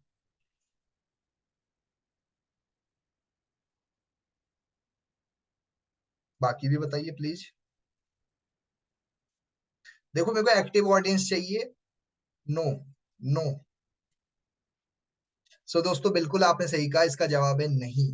बाकी भी बताइए प्लीज। देखो मेरे को एक्टिव ऑडियंस चाहिए। नो। नो। सो दोस्तों बिल्कुल आपने सही कहा, इसका जवाब है नहीं।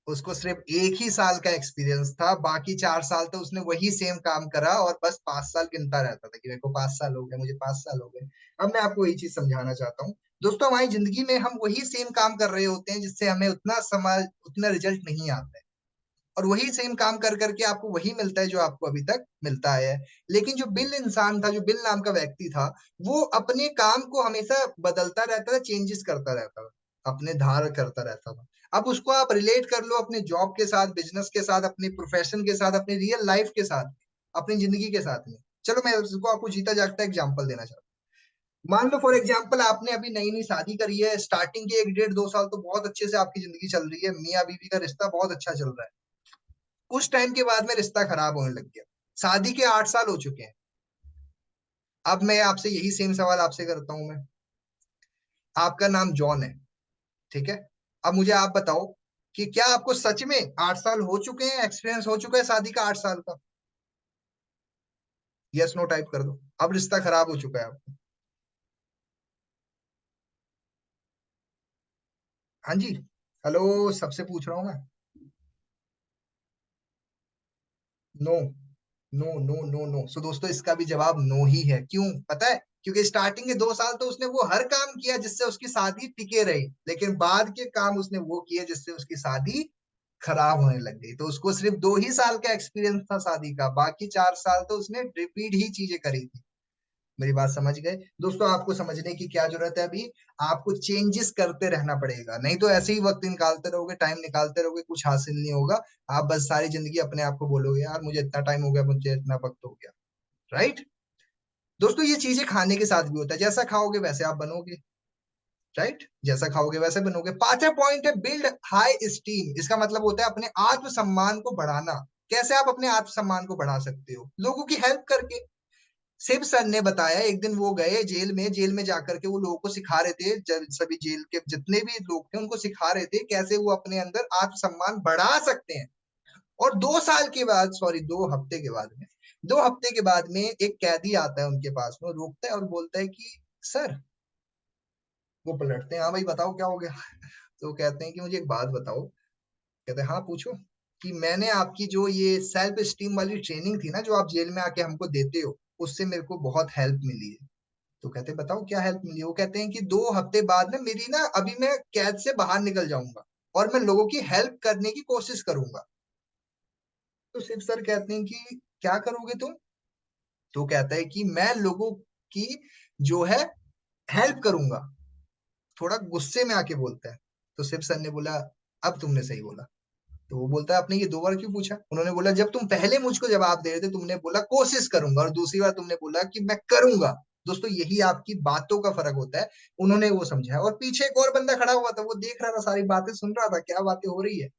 उसको सिर्फ 1 ही साल का एक्सपीरियंस था, बाकी 4 साल तो उसने वही सेम काम करा और बस 5 साल गिनता रहता था कि मेरे को 5 साल हो गए, मुझे 5 साल हो गए। अब मैं आपको यही चीज समझाना चाहता हूँ। दोस्तों हमारी जिंदगी में हम वही सेम काम कर रहे होते हैं जिससे हमें उतना रिजल्ट नहीं आता है। और वही सेम काम कर करके आपको वही मिलता है जो आपको अभी तक मिलता है। लेकिन जो बिल इंसान था, जो बिल नाम का व्यक्ति था, वो अपने काम को हमेशा बदलता रहता था, चेंजेस करता रहता था, अपने धार करता रहता था। अब उसको आप रिलेट कर लो अपने जॉब के साथ, बिजनेस के साथ, अपने प्रोफेशन के साथ, अपनी रियल लाइफ के साथ, अपनी जिंदगी के साथ में। चलो मैं उसको आपको जीता जागता एग्जाम्पल देना चाहता हूँ। मान लो फॉर एग्जाम्पल आपने अभी नई नई शादी करी है, स्टार्टिंग के 1 डेढ़ 2 साल तो बहुत अच्छे से आपकी जिंदगी चल रही है, मियाँ बीवी का रिश्ता बहुत अच्छा चल रहा है। कुछ टाइम के बाद में रिश्ता खराब होने लग गया। शादी के 8 साल हो चुके हैं। अब मैं आपसे यही सेम सवाल आपसे करता हूं मैं। आपका नाम जॉन है, ठीक है। अब मुझे आप बताओ कि क्या आपको सच में 8 साल हो चुके हैं, एक्सपीरियंस हो चुका है शादी का 8 साल का? यस नो टाइप कर दो। अब रिश्ता खराब हो चुका है आपका। हाँ जी। हेलो, सबसे पूछ रहा हूँ मैं। No. No no no no. So दोस्तों इसका भी जवाब नो ही है। क्यों पता है? क्योंकि स्टार्टिंग के 2 साल तो उसने वो हर काम किया जिससे उसकी शादी टिके रही, लेकिन बाद के काम उसने वो किए जिससे उसकी शादी खराब होने लग गई। तो उसको सिर्फ 2 ही साल का एक्सपीरियंस था शादी का, बाकी 4 साल तो उसने रिपीट ही चीजें करी थी। मेरी बात समझ गए? दोस्तों आपको समझने की क्या जरूरत है अभी? आपको चेंजेस करते रहना पड़ेगा, नहीं तो ऐसे ही वक्त निकालते रहोगे, टाइम निकालते रहोगे, कुछ हासिल नहीं होगा। आप बस सारी जिंदगी अपने आप को बोलोगे यार मुझे इतना टाइम हो गया, मुझे इतना वक्त हो गया। राइट? दोस्तों ये चीजें खाने के साथ भी होता है, जैसा खाओगे वैसे आप बनोगे। राइट? जैसा खाओगे वैसे बनोगे। पांचवा पॉइंट है बिल्ड हाई स्टीम। इसका मतलब होता है अपने आत्मसम्मान को बढ़ाना। कैसे आप अपने आत्मसम्मान को बढ़ा सकते हो? लोगों की हेल्प करके। शिव सर ने बताया, एक दिन वो गए जेल में जाकर के वो लोगों को सिखा रहे थे, सभी जेल के जितने भी लोग थे उनको सिखा रहे थे कैसे वो अपने अंदर आत्मसम्मान बढ़ा सकते हैं। और 2 साल के बाद, सॉरी 2 हफ्ते के बाद में, 2 हफ्ते के बाद में एक कैदी आता है उनके पास में, रोकता है और बोलता है कि सर। वो पलटते हैं, हाँ भाई बताओ क्या हो गया। तो कहते हैं कि मुझे एक बात बताओ। कहते हैं हाँ पूछो। कि मैंने आपकी जो ये सेल्फ स्टीम वाली ट्रेनिंग थी ना जो आप जेल में आके हमको देते हो, उससे मेरे को बहुत हेल्प मिली है। तो कहते हैं बताओ क्या हेल्प मिली? वो कहते हैं कि 2 हफ्ते बाद में मेरी ना, अभी मैं कैद से बाहर निकल जाऊंगा और मैं लोगों की हेल्प करने की कोशिश करूंगा। तो शिव सर कहते हैं कि क्या करोगे तुम? तो कहता है कि मैं लोगों की जो है हेल्प करूंगा। थोड़ा गुस्से में आके बोलता है। तो शिव सर ने बोला अब तुमने सही बोला। तो वो बोलता है आपने ये 2 बार क्यों पूछा? उन्होंने बोला जब तुम पहले मुझको जवाब दे रहे थे तुमने बोला कोशिश करूंगा, और दूसरी बार तुमने बोला कि मैं करूंगा। दोस्तों यही आपकी बातों का फर्क होता है। उन्होंने वो समझा, और पीछे एक और बंदा खड़ा हुआ था, वो देख रहा था, सारी बातें सुन रहा था क्या बातें हो रही है।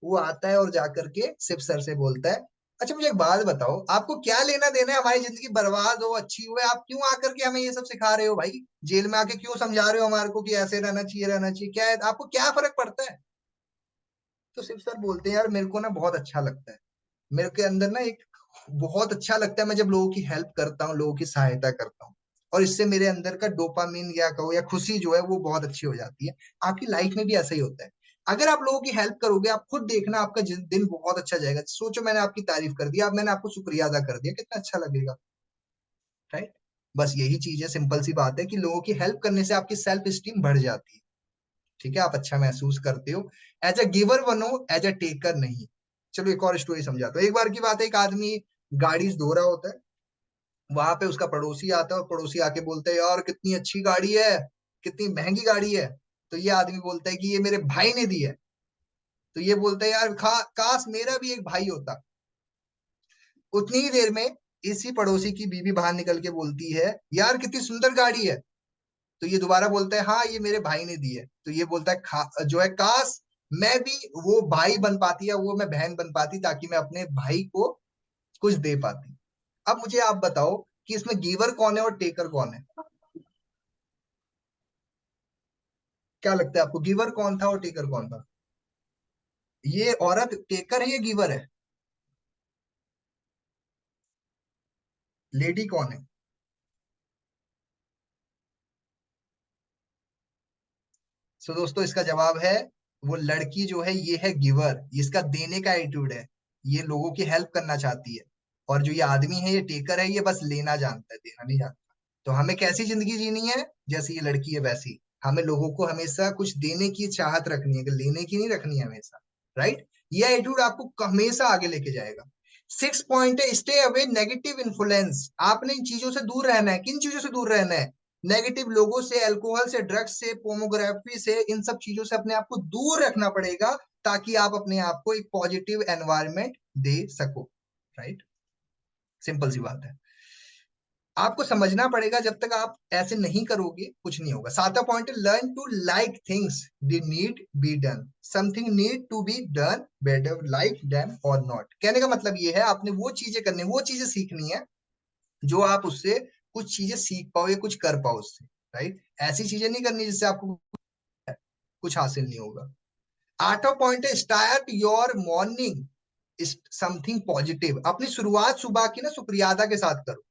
वो आता है और जाकर के शिव सर से बोलता है अच्छा मुझे एक बात बताओ, आपको क्या लेना देना है हमारी जिंदगी बर्बाद हो अच्छी हुए, आप क्यों आकर के हमें ये सब सिखा रहे हो भाई? जेल में आके क्यों समझा रहे हो हमारे को कि ऐसे रहना चाहिए, क्या है आपको, क्या फर्क पड़ता है? तो शिव सर बोलते हैं यार मेरे को ना बहुत अच्छा लगता है। मेरे के अंदर ना एक बहुत अच्छा लगता है, मैं जब लोगों की हेल्प करता हूँ, लोगों की सहायता करता हूँ, और इससे मेरे अंदर का डोपामिन या कहो या खुशी जो है वो बहुत अच्छी हो जाती है। आपकी लाइफ में भी ऐसा ही होता है। अगर आप लोगों की हेल्प करोगे, आप खुद देखना आपका दिन बहुत अच्छा जाएगा। सोचो मैंने आपकी तारीफ कर दी, अब मैंने आपको शुक्रिया अदा कर दिया, कितना अच्छा लगेगा। राइट? बस यही चीज है, सिंपल सी बात है कि लोगों की हेल्प करने से आपकी सेल्फ स्टीम बढ़ जाती है। ठीक है, आप अच्छा महसूस करते हो। एज अ गिवर बनो, एज अ टेकर नहीं। चलो एक और स्टोरी समझाता हूँ। एक बार की बात है, एक आदमी गाड़ी धो रहा होता है। वहां पे उसका पड़ोसी आता है और पड़ोसी आके बोलते हैं यार कितनी अच्छी गाड़ी है, कितनी महंगी गाड़ी है। तो ये आदमी बोलता है कि ये मेरे भाई ने दी है। तो ये बोलता है यार काश मेरा भी एक भाई होता। उतनी ही देर में इसी पड़ोसी की बीवी बाहर निकल के बोलती है यार कितनी सुंदर गाड़ी है। तो ये दोबारा बोलता है हाँ ये मेरे भाई ने दी है। तो ये बोलता है जो है काश मैं भी वो भाई बन पाती या वो मैं बहन बन पाती ताकि मैं अपने भाई को कुछ दे पाती। अब मुझे आप बताओ कि इसमें गिवर कौन है और टेकर कौन है? क्या लगता है आपको, गिवर कौन था और टेकर कौन था? ये औरत टेकर है या गिवर है? लेडी कौन है? सो दोस्तों इसका जवाब है, वो लड़की जो है ये है गिवर, इसका देने का एटीट्यूड है, ये लोगों की हेल्प करना चाहती है। और जो ये आदमी है ये टेकर है, ये बस लेना जानता है, देना नहीं जानता। तो हमें कैसी जिंदगी जीनी है? जैसी ये लड़की है वैसी। हमें लोगों को हमेशा कुछ देने की चाहत रखनी है, कि लेने की नहीं रखनी है हमेशा। राइट? ये एटीट्यूड आपको हमेशा आगे लेके जाएगा। 6 पॉइंट है, स्टे अवे नेगेटिव इन्फ्लुएंस। आपने इन चीजों से दूर रहना है। किन चीजों से दूर रहना है? नेगेटिव लोगों से, अल्कोहल से, ड्रग्स से, पोर्नोग्राफी से, इन सब चीजों से अपने आप को दूर रखना पड़ेगा, ताकि आप अपने आप को एक पॉजिटिव एनवायरनमेंट दे सको। राइट? सिंपल सी बात है। आपको समझना पड़ेगा, जब तक आप ऐसे नहीं करोगे कुछ नहीं होगा। 7वां पॉइंट है, learn to like things they need be done. Something need to be done better like them और नॉट। कहने का मतलब ये है, आपने वो चीजें करनी, वो चीजें सीखनी है जो आप उससे कुछ चीजें सीख पाओ या कुछ कर पाओ उससे। राइट? ऐसी चीजें नहीं करनी जिससे आपको कुछ हासिल नहीं होगा। 8वां पॉइंट है, start your morning something positive. अपनी शुरुआत सुबह की ना सुप्रियादा के साथ करो।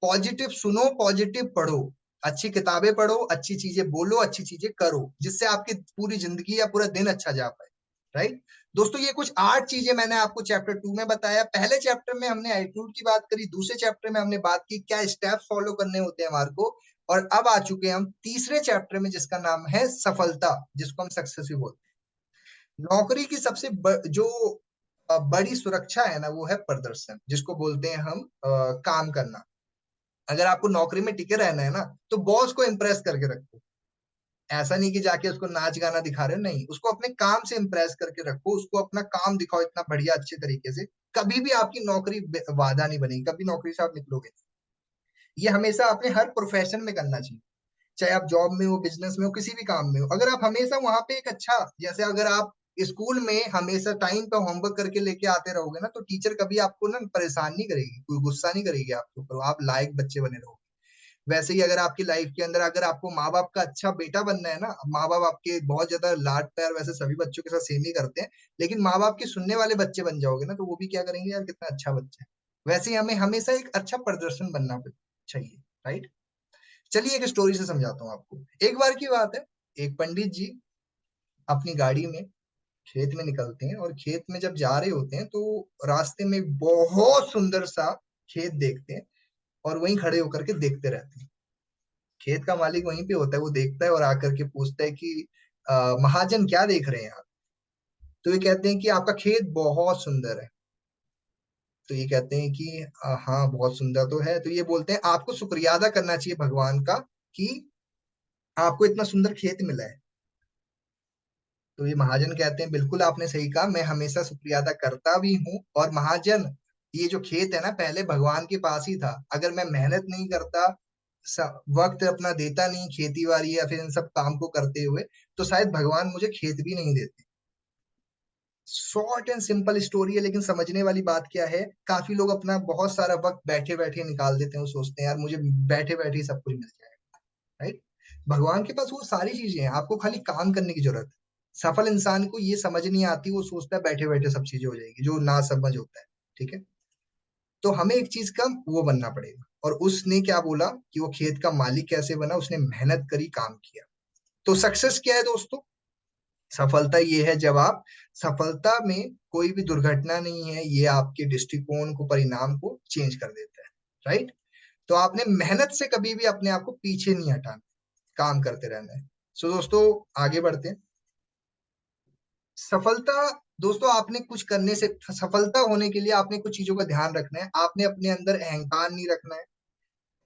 पॉजिटिव सुनो, पॉजिटिव पढ़ो, अच्छी किताबें पढ़ो, अच्छी चीजें बोलो, अच्छी चीजें करो, जिससे आपकी पूरी जिंदगी या पूरा दिन अच्छा जा पाए। राइट? दोस्तों ये कुछ 8 चीजें मैंने आपको चैप्टर 2 में बताया। पहले चैप्टर में हमने एटीट्यूड की बात करी, दूसरे चैप्टर में हमने बात की क्या स्टेप्स फॉलो करने होते हैं हमारे को, और अब आ चुके हैं हम तीसरे चैप्टर में जिसका नाम है सफलता, जिसको हम सक्सेस भी बोलते हैं। नौकरी की सबसे जो बड़ी सुरक्षा है ना, वो है प्रदर्शन, जिसको बोलते हैं हम काम करना। अगर आपको नौकरी में टिके रहना है ना, तो बॉस को इम्प्रेस करके रखो। ऐसा नहीं कि जाके उसको नाच गाना दिखा रहे हो, नहीं, उसको अपने काम से इम्प्रेस करके रखो, उसको अपना काम दिखाओ इतना बढ़िया अच्छे तरीके से। कभी भी आपकी नौकरी वादा नहीं बनेगी, कभी नौकरी से आप निकलोगे नहीं। ये हमेशा अपने हर प्रोफेशन में करना चाहिए, चाहे आप जॉब में हो, बिजनेस में हो, किसी भी काम में हो। अगर आप हमेशा वहां पे एक अच्छा, जैसे अगर आप स्कूल में हमेशा टाइम पे होमवर्क करके लेके आते रहोगे ना, तो टीचर कभी आपको ना परेशान नहीं करेगी, कोई गुस्सा नहीं करेगी आपके ऊपर, आप लायक बच्चे बने रहोगे। वैसे ही अगर आपकी लाइफ के अंदर अगर आपको माँ बाप का अच्छा बेटा बनना है ना, माँ बाप आपके बहुत ज्यादा लाड प्यार वैसे सभी बच्चों के साथ सेम ही करते हैं, लेकिन माँ बाप के सुनने वाले बच्चे बन जाओगे ना, तो वो भी क्या करेंगे, यार कितना अच्छा बच्चा है। वैसे ही हमें हमेशा एक अच्छा प्रदर्शन बनना चाहिए। राइट? चलिए एक स्टोरी से समझाता हूँ आपको। एक बार की बात है, एक पंडित जी अपनी गाड़ी में खेत में निकलते हैं, और खेत में जब जा रहे होते हैं तो रास्ते में एक बहुत सुंदर सा खेत देखते हैं, और वहीं खड़े होकर के देखते रहते हैं। खेत का मालिक वहीं पे होता है, वो देखता है और आकर के पूछता है कि महाजन क्या देख रहे हैं आप? तो ये कहते हैं कि आपका खेत बहुत सुंदर है। तो ये कहते हैं कि हाँ बहुत सुंदर तो है। तो ये बोलते हैं आपको शुक्रिया अदा करना चाहिए भगवान का, कि आपको इतना सुंदर खेत मिला है। तो ये महाजन कहते हैं बिल्कुल आपने सही कहा, मैं हमेशा शुक्रिया अदा करता भी हूँ। और महाजन, ये जो खेत है ना पहले भगवान के पास ही था, अगर मैं मेहनत नहीं करता, वक्त अपना देता नहीं खेती बाड़ी या फिर इन सब काम को करते हुए, तो शायद भगवान मुझे खेत भी नहीं देते। शॉर्ट एंड सिंपल स्टोरी है, लेकिन समझने वाली बात क्या है, काफी लोग अपना बहुत सारा वक्त बैठे बैठे निकाल देते हैं, वो सोचते हैं यार मुझे बैठे बैठे ही सब कुछ मिल जाएगा। राइट? भगवान के पास वो सारी चीजें हैं, आपको खाली काम करने की जरूरत है। सफल इंसान को ये समझ नहीं आती, वो सोचता है बैठे बैठे सब चीजें हो जाएगी, जो ना समझ होता है। ठीक है? तो हमें एक चीज का वो बनना पड़ेगा। और उसने क्या बोला कि वो खेत का मालिक कैसे बना, उसने मेहनत करी, काम किया। तो सक्सेस क्या है दोस्तों? सफलता ये है जब आप, सफलता में कोई भी दुर्घटना नहीं है, ये आपके दृष्टिकोण को, परिणाम को चेंज कर देता है। राइट? तो आपने मेहनत से कभी भी अपने आप को पीछे नहीं हटाना, काम करते रहना है। सो दोस्तों आगे बढ़ते हैं। सफलता, दोस्तों आपने कुछ करने से, सफलता होने के लिए आपने कुछ चीजों का ध्यान रखना है। आपने अपने अंदर अहंकार नहीं रखना है,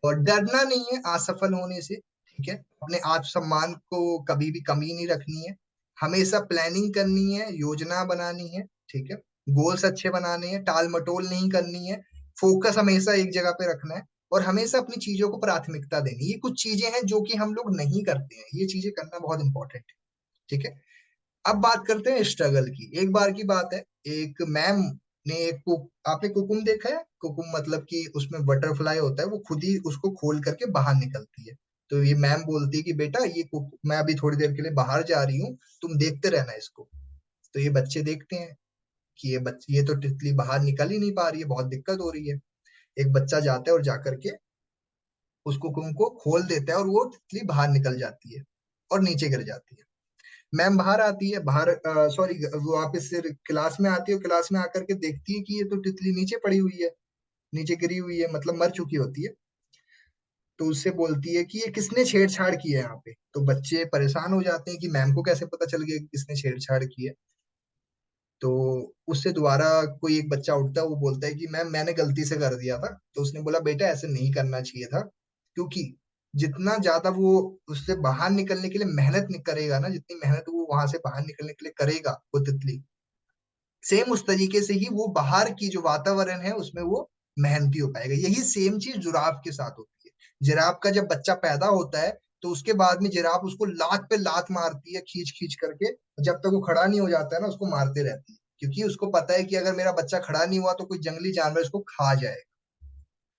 और डरना नहीं है असफल होने से। ठीक है? अपने आत्मसम्मान को कभी भी कमी नहीं रखनी है। हमेशा प्लानिंग करनी है, योजना बनानी है। ठीक है? गोल्स अच्छे बनाने हैं, टाल मटोल नहीं करनी है। फोकस हमेशा एक जगह पे रखना है, और हमेशा अपनी चीजों को प्राथमिकता देनी है। ये कुछ चीजें हैं जो कि हम लोग नहीं करते हैं, ये चीजें करना बहुत इंपॉर्टेंट है। ठीक है? अब बात करते हैं स्ट्रगल की। एक बार की बात है, एक मैम ने एक आपने कुकुम देखा है? कुकुम मतलब कि उसमें बटरफ्लाई होता है, वो खुद ही उसको खोल करके बाहर निकलती है। तो ये मैम बोलती है कि बेटा ये मैं अभी थोड़ी देर के लिए बाहर जा रही हूँ, तुम देखते रहना इसको। तो ये बच्चे देखते हैं कि ये तो तितली बाहर निकल ही नहीं पा रही है, बहुत दिक्कत हो रही है। एक बच्चा जाता है और जाकर के उसको उनको खोल देता है और वो तितली बाहर निकल जाती है और नीचे गिर जाती है। मैम बाहर आती है, बाहर सॉरी वो वापस से क्लास में आती है, क्लास में आकर के देखती है कि ये तो तितली नीचे पड़ी हुई है, नीचे गिरी हुई है, मतलब मर चुकी होती है। तो उससे बोलती है कि ये किसने छेड़छाड़ की है यहाँ पे। तो बच्चे परेशान हो जाते हैं कि मैम को कैसे पता चल गया कि किसने छेड़छाड़ की है। तो उससे दोबारा कोई एक बच्चा उठता है, वो बोलता है कि मैम मैंने गलती से कर दिया था। तो उसने बोला बेटा ऐसे नहीं करना चाहिए था, क्योंकि जितना ज्यादा वो उससे बाहर निकलने के लिए मेहनत नहीं करेगा ना, जितनी मेहनत वो वहां से बाहर निकलने के लिए करेगा वो तितली, सेम उस तरीके से ही वो बाहर की जो वातावरण है उसमें वो मेहनती हो पाएगा। यही सेम चीज जिराफ के साथ होती है। जिराफ का जब बच्चा पैदा होता है तो उसके बाद में जिराफ उसको लात पे लात मारती है, खींच खींच करके। जब तक वो खड़ा नहीं हो जाता है ना, उसको मारते रहती है, क्योंकि उसको पता है कि अगर मेरा बच्चा खड़ा नहीं हुआ तो कोई जंगली जानवर इसको खा जाएगा।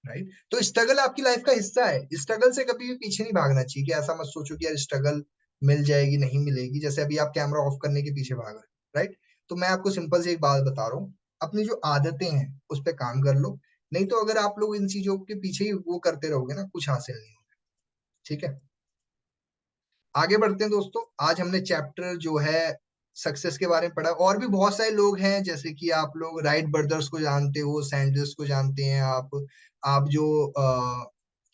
राइट। तो स्ट्रगल आपकी लाइफ का हिस्सा है, स्ट्रगल से कभी भी पीछे नहीं भागना चाहिए, कि ऐसा मत सोचो कि यार स्ट्रगल मिल जाएगी नहीं मिलेगी, जैसे अभी आप कैमरा ऑफ करने के पीछे भाग रहे हो। राइट। तो मैं आपको सिंपल से एक बात बता रहा हूँ, अपनी जो आदतें हैं उस पर काम कर लो। नहीं तो अगर आप लोग इन चीजों के पीछे ही वो करते रहोगे ना, कुछ हासिल नहीं होगा। ठीक है। आगे बढ़ते हैं दोस्तों। आज हमने चैप्टर जो है सक्सेस के बारे में पढ़ा। और भी बहुत सारे लोग हैं, जैसे कि आप लोग राइट ब्रदर्स को जानते हो, सैंडर्स को जानते हैं आप जो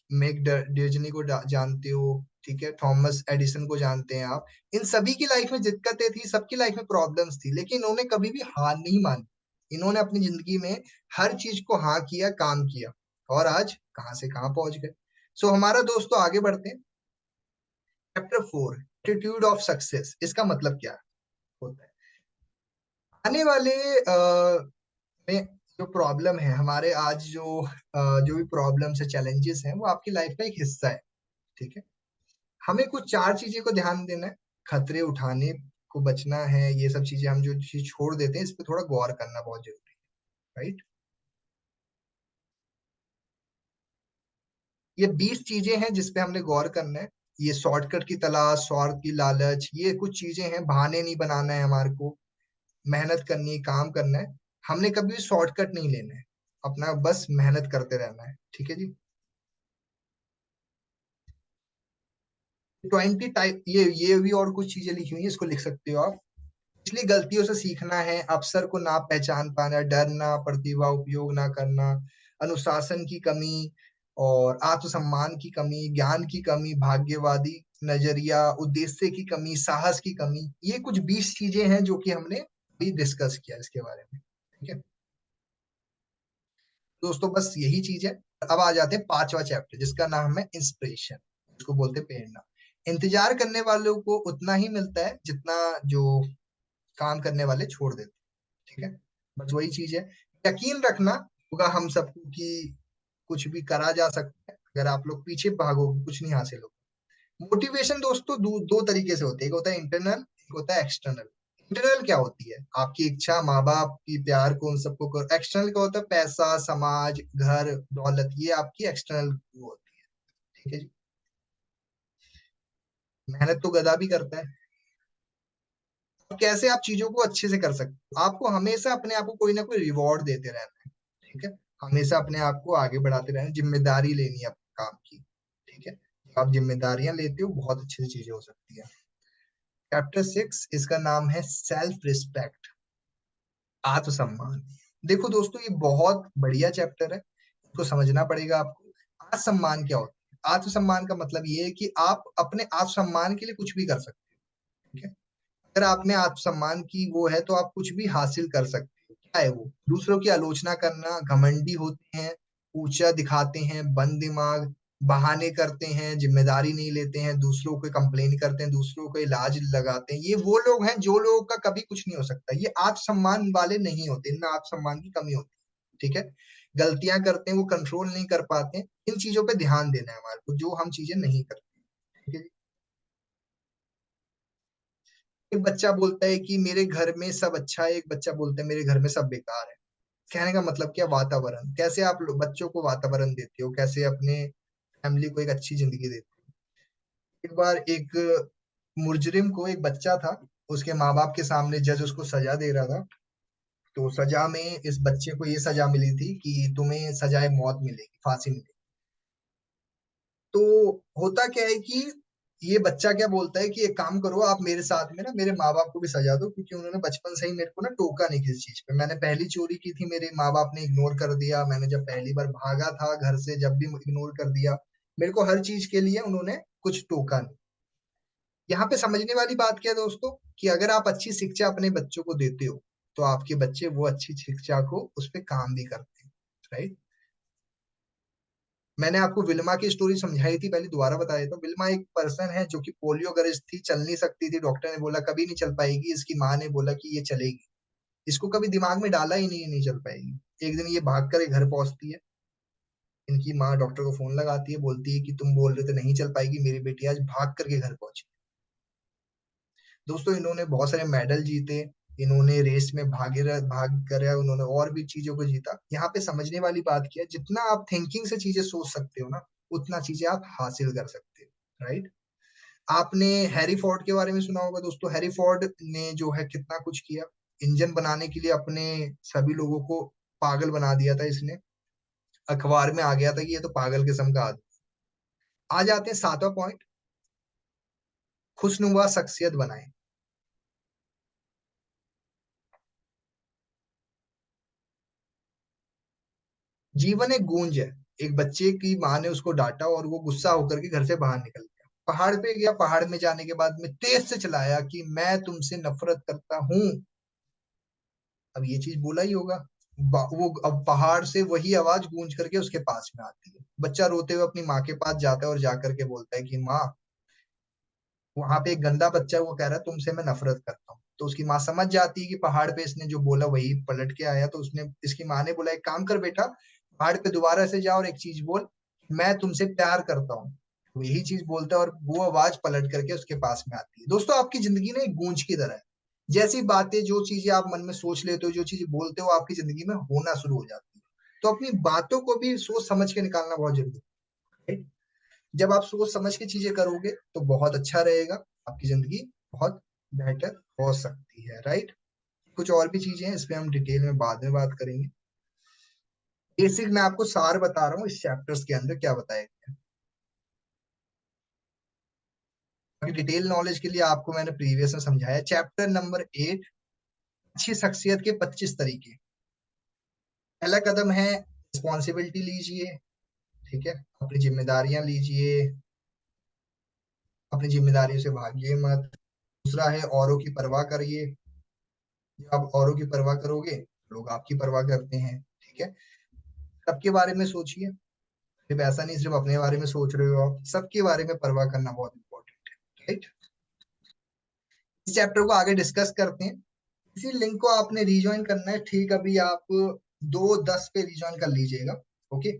मेक डिजनी को जानते हो। ठीक है। थॉमस एडिसन को जानते हैं आप। इन सभी की लाइफ में दिक्कतें थी, सबकी लाइफ में प्रॉब्लम्स थी, लेकिन इन्होंने कभी भी हार नहीं मानी। इन्होंने अपनी जिंदगी में हर चीज को हाँ किया, काम किया, और आज कहाँ से कहाँ पहुंच गए। सो हमारा दोस्तों आगे बढ़ते हैं। चैप्टर 4, एटीट्यूड ऑफ सक्सेस, इसका मतलब क्या होता है। आने वाले में जो प्रॉब्लम है हमारे आज जो भी प्रॉब्लम्स है, चैलेंजेस हैं, वो आपकी लाइफ का एक हिस्सा है। ठीक है। हमें कुछ 4 चीजें को ध्यान देना है। खतरे उठाने को बचना है, ये सब चीजें हम जो चीज छोड़ देते हैं, इस पे थोड़ा गौर करना बहुत जरूरी है। राइट। ये 20 चीजें हैं जिसपे हमने गौर करना है। ये शॉर्टकट की तलाश, स्वार्थ की लालच, ये कुछ चीजें हैं। बहाने नहीं बनाना है हमारे को, मेहनत करनी है, काम करना है। हमने कभी भी शॉर्टकट नहीं लेना है, अपना बस मेहनत करते रहना है। ठीक है जी। 20 टाइप, ये भी और कुछ चीजें लिखी हुई है, इसको लिख सकते हो आप। पिछली गलतियों से सीखना है, अवसर को ना पहचान पाना, डरना, प्रतिभा उपयोग ना करना, अनुशासन की कमी, और आत्मसम्मान की कमी, ज्ञान की कमी, भाग्यवादी नजरिया, उद्देश्य की कमी, साहस की कमी। ये कुछ 20 चीजें हैं जो कि हमने भी डिस्कस किया इसके बारे में। ठीक है दोस्तों, बस यही चीज है। अब आ जाते हैं 5वां चैप्टर, जिसका नाम है इंस्पिरेशन। इसको बोलते हैं प्रेरणा। इंतजार करने वालों को उतना ही मिलता है जितना जो काम करने वाले छोड़ देते हैं। ठीक है। बस वही चीज है। यकीन रखना होगा हम सबको कि कुछ भी करा जा सकता है, अगर आप लोग पीछे भागोगे कुछ नहीं हासिल होगा। मोटिवेशन दोस्तों दो तरीके से होते हैं, एक होता है इंटरनल, एक होता है एक्सटर्नल। इंटरनल क्या होती है, आपकी इच्छा, माँ बाप की प्यार को, उन सबको करो। एक्सटर्नल क्या होता है, पैसा, समाज, घर, दौलत, ये आपकी एक्सटर्नल वो होती है। ठीक है जी। मेहनत तो गधा भी करता है। अब कैसे आप चीजों को अच्छे से कर सकते हो, आपको हमेशा अपने आप को कोई ना कोई रिवॉर्ड देते रहना है। ठीक है। हमेशा अपने आप को आगे बढ़ाते रहना, जिम्मेदारी लेनी है अपने काम की। ठीक है। जब आप जिम्मेदारियां लेते हो, बहुत अच्छी चीजें हो सकती है। चैप्टर 6, इसका नाम है सेल्फ रिस्पेक्ट, आत्मसम्मान। देखो दोस्तों, ये बहुत बढ़िया चैप्टर है, इसको समझना पड़ेगा आपको। आत्मसम्मान क्या होता है। आत्मसम्मान का मतलब ये है कि आप अपने आत्मसम्मान के लिए कुछ भी कर सकते हो। ठीक है। अगर आप में आत्मसम्मान की वो है तो आप कुछ भी हासिल कर सकते हो। क्या है वो, दूसरों की आलोचना करना, घमंडी होते हैं, ऊंचा दिखाते हैं, बंद दिमाग, बहाने करते हैं, जिम्मेदारी नहीं लेते हैं, दूसरों को कंप्लेन करते हैं, दूसरों को इलाज लगाते हैं, ये वो लोग हैं जो लोगों का कभी कुछ नहीं हो सकता। ये आत्मसम्मान वाले नहीं होते, इनमें आत्मसम्मान की कमी होती है। ठीक है। गलतियां करते हैं, वो कंट्रोल नहीं कर पाते हैं। इन चीजों पे ध्यान देना है हमारे को, जो हम चीजें नहीं करते। ठीक है। एक बच्चा बोलता है कि मेरे घर में सब अच्छा है, एक बच्चा बोलता है मेरे घर में सब बेकार है। कहने का मतलब क्या, वातावरण कैसे आप लोग बच्चों को वातावरण देते हो, कैसे अपने फैमिली को एक अच्छी जिंदगी देते हो। एक बार एक मुजरिम को, एक बच्चा था, उसके माँ बाप के सामने जज उसको सजा दे रहा था। तो सजा में इस बच्चे को ये सजा मिली थी कि तुम्हें सजाए मौत मिलेगी, फांसी मिलेगी। तो होता क्या है कि ये बच्चा क्या बोलता है कि एक काम करो, आप मेरे साथ में ना मेरे माँ बाप को भी सजा दो, क्योंकि उन्होंने बचपन से ही मेरे को ना टोका नहीं किसी चीज पे। मैंने पहली चोरी की थी, मेरे माँ बाप ने इग्नोर कर दिया। मैंने जब पहली बार भागा था घर से, जब भी इग्नोर कर दिया। मेरे को हर चीज के लिए उन्होंने कुछ टोका नहीं। यहाँ पे समझने वाली बात क्या है दोस्तों, कि अगर आप अच्छी शिक्षा अपने बच्चों को देते हो, तो आपके बच्चे वो अच्छी शिक्षा को उस पर काम भी करते हैं। राइट। मैंने आपको विल्मा की स्टोरी समझाई थी, पहले दोबारा बता देता हूँ। विल्मा एक पर्सन है जो कि पोलियोग्रस्त थी, चल नहीं सकती थी। डॉक्टर ने बोला कभी नहीं चल पाएगी। इसकी माँ ने बोला कि ये चलेगी। इसको कभी दिमाग में डाला ही नहीं, ये नहीं चल पाएगी। एक दिन ये भाग कर घर पहुंचती है। इनकी माँ डॉक्टर को फोन लगाती है, बोलती है कि तुम बोल रहे थे नहीं चल पाएगी, मेरी बेटी आज भाग करके घर पहुंची। दोस्तों इन्होंने बहुत सारे मेडल जीते। इन्होंने रेस में भाग कर उन्होंने और भी चीजों को जीता। यहाँ पे समझने वाली बात क्या है, जितना आप थिंकिंग से चीजें सोच सकते हो ना, उतना चीजें आप हासिल कर सकते हो। राइट। आपने हैरी फोर्ड के बारे में सुना होगा दोस्तों। हैरी फोर्ड ने जो है कितना कुछ किया। इंजन बनाने के लिए अपने सभी लोगों को पागल बना दिया था इसने। अखबार में आ गया था कि ये तो पागल किस्म का आदमी। आ जाते हैं सातवां पॉइंट, खुशनुमा शख्सियत बनाए। जीवन एक गूंज है। एक बच्चे की माँ ने उसको डांटा और वो गुस्सा होकर के घर से बाहर निकल गया, पहाड़ पे गया। पहाड़ में जाने के बाद में तेज से चिल्लाया कि मैं तुमसे नफरत करता हूँ। अब ये चीज बोला ही होगा। वो अब पहाड़ से वही आवाज गूंज करके उसके पास में आती है। बच्चा रोते हुए अपनी माँ के पास जाता है और जाकर के बोलता है कि माँ, वहां पे एक गंदा बच्चा है, वो कह रहा है तुमसे मैं नफरत करता हूँ। तो उसकी माँ समझ जाती है कि पहाड़ पे इसने जो बोला वही पलट के आया। तो उसने, इसकी माँ ने बोला एक काम कर बेटा, पहाड़ पे दोबारा से जा और एक चीज बोल, मैं तुमसे प्यार करता हूँ। वो यही चीज बोलता है और वो आवाज पलट करके उसके पास में आती है। दोस्तों आपकी जिंदगी ना एक गूंज की तरह है। जैसी बातें, जो चीजें आप मन में सोच लेते हो, जो चीजें बोलते हो, आपकी जिंदगी में होना शुरू हो जाती है। तो अपनी बातों को भी सोच समझ के निकालना बहुत जरूरी है। जब आप सोच समझ के चीजें करोगे तो बहुत अच्छा रहेगा। आपकी जिंदगी बहुत बेहतर हो सकती है। राइट। कुछ और भी चीजें हैं, इस पे हम डिटेल में बाद में बात करेंगे। बेसिक मैं आपको सार बता रहा हूँ इस चैप्टर्स के अंदर क्या बताया गया है। बाकी डिटेल नॉलेज के लिए आपको मैंने प्रीवियस में समझाया। चैप्टर नंबर 8, अच्छी शख्सियत के 25 तरीके। पहला कदम है रिस्पॉन्सिबिलिटी लीजिए। ठीक है। अपनी जिम्मेदारियां लीजिए, अपनी जिम्मेदारियों से भागिए मत। दूसरा है औरों की परवाह करिए। जब आप औरों की परवाह करोगे, लोग आपकी परवाह करते हैं। ठीक है। सबके बारे में सोचिए। सिर्फ ऐसा नहीं सिर्फ अपने बारे में सोच रहे हो, आप सबके बारे में परवाह करना बहुत इंपॉर्टेंट है। राइट। इस चैप्टर को आगे डिस्कस करते हैं। इसी लिंक को आपने रिज्वाइन करना है। ठीक, अभी आप 2:10 पे रिज्वाइन कर लीजिएगा। ओके।